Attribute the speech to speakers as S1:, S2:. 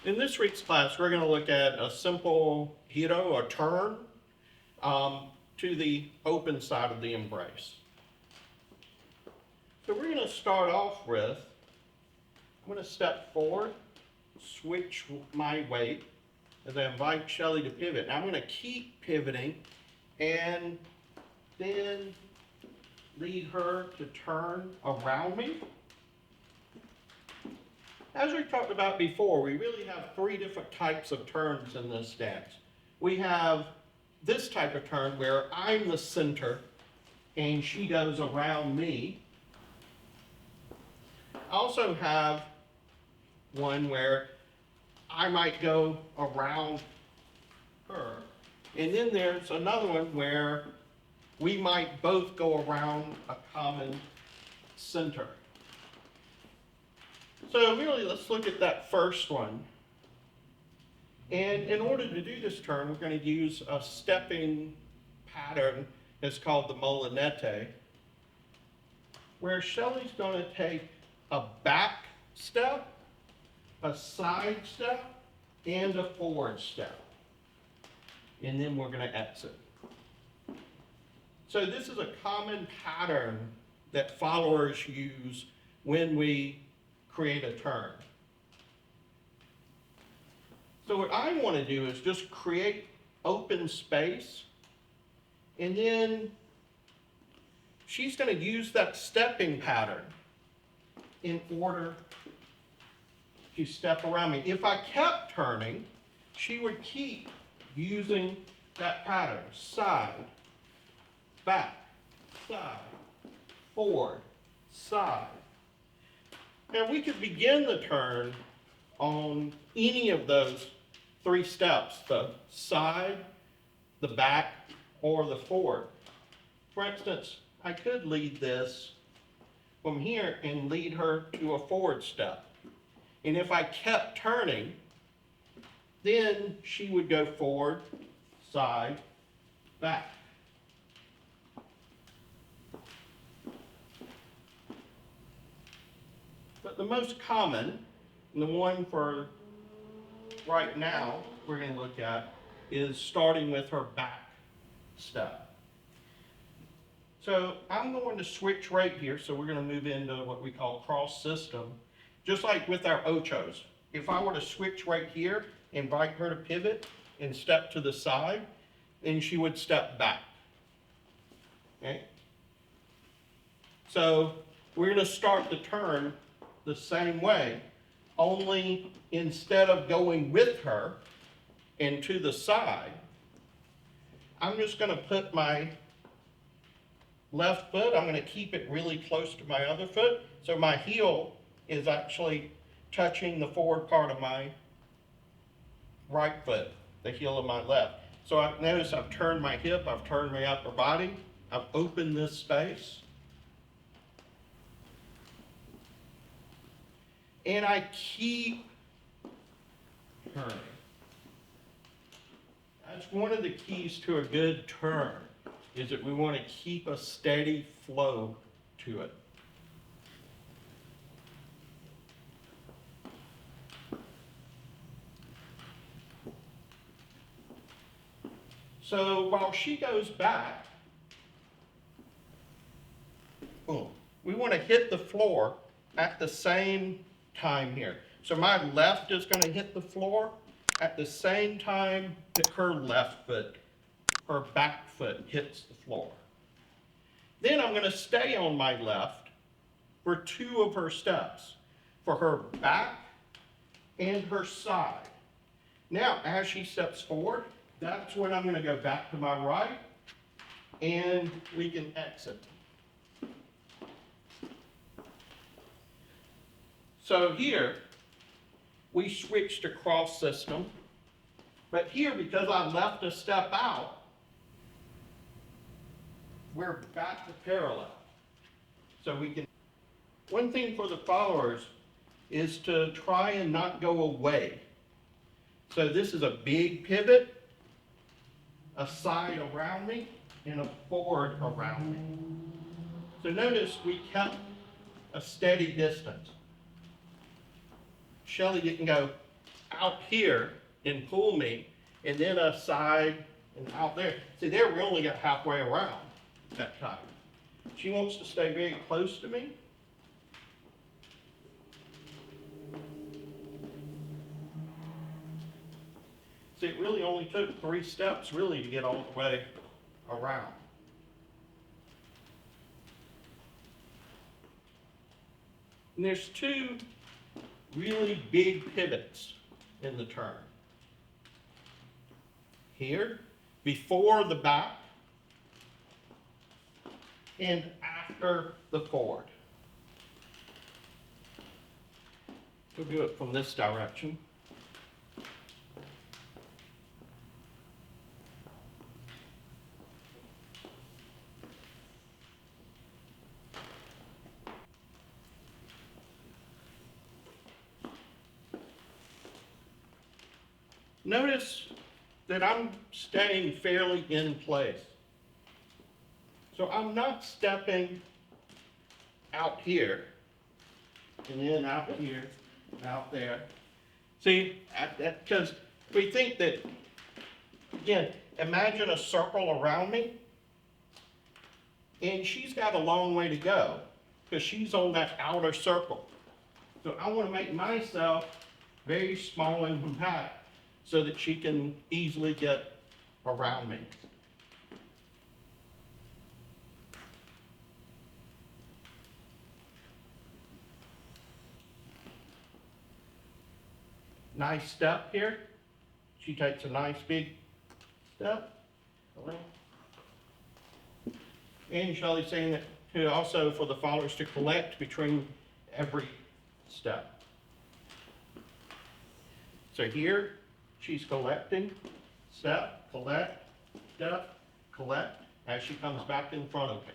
S1: In this week's class, we're going to look at a simple giro, a turn, to the open side of the embrace. So we're going to start off with, I'm going to step forward, switch my weight as I invite Shelley to pivot. Now I'm going to keep pivoting and then lead her to turn around me. As we talked about before, we really have three different types of turns in this dance. We have this type of turn where I'm the center and she goes around me. I also have one where I might go around her. And then there's another one where we might both go around a common center. So really, let's look at that first one. And in order to do this turn, we're going to use a stepping pattern that's called the molinete, where Shelley's going to take a back step, a side step, and a forward step. And then we're going to exit. So this is a common pattern that followers use when we create a turn. So what I want to do is just create open space, and then she's going to use that stepping pattern in order to step around me. If I kept turning, she would keep using that pattern. Side, back, side, forward, side. Now we could begin the turn on any of those three steps, the side, the back, or the forward. For instance, I could lead this from here and lead her to a forward step. And if I kept turning, then she would go forward, side, back. But the most common, and the one for right now we're going to look at, is starting with her back step. So I'm going to switch right here, so we're going to move into what we call cross system. Just like with our ochos, if I were to switch right here, invite her to pivot and step to the side, then she would step back. Okay? So we're going to start the turn the same way, only instead of going with her and to the side, I'm just going to put my left foot, I'm going to keep it really close to my other foot, so my heel is actually touching the forward part of my right foot, the heel of my left. So notice I've turned my hip, I've turned my upper body, I've opened this space. And I keep turning. That's one of the keys to a good turn, is that we want to keep a steady flow to it. So while she goes back, boom, we want to hit the floor at the same time here. So my left is going to hit the floor at the same time that her left foot, her back foot hits the floor. Then I'm going to stay on my left for two of her steps, for her back and her side. Now, as she steps forward, that's when I'm going to go back to my right and we can exit. So here, we switched to cross system, but here, because I left a step out, we're back to parallel. So we can, one thing for the followers is to try and not go away. So this is a big pivot, a side around me, and a forward around me. So notice we kept a steady distance. Shelley didn't go out here and pull me, and then a side and out there. See, there we only got halfway around that time. She wants to stay very close to me. See, it really only took 3 steps really to get all the way around. And there's 2 really big pivots in the turn. Here, before the back, and after the forward. We'll do it from this direction. Notice that I'm staying fairly in place. So I'm not stepping out here, and then out here, out there. See, because we think that, again, imagine a circle around me, and she's got a long way to go, because she's on that outer circle. So I want to make myself very small and compact, so that she can easily get around me. Nice step here. She takes a nice big step. And Shelley's saying that too, also for the followers to collect between every step. So here, she's collecting, step, collect, step, collect, as she comes back in front of me.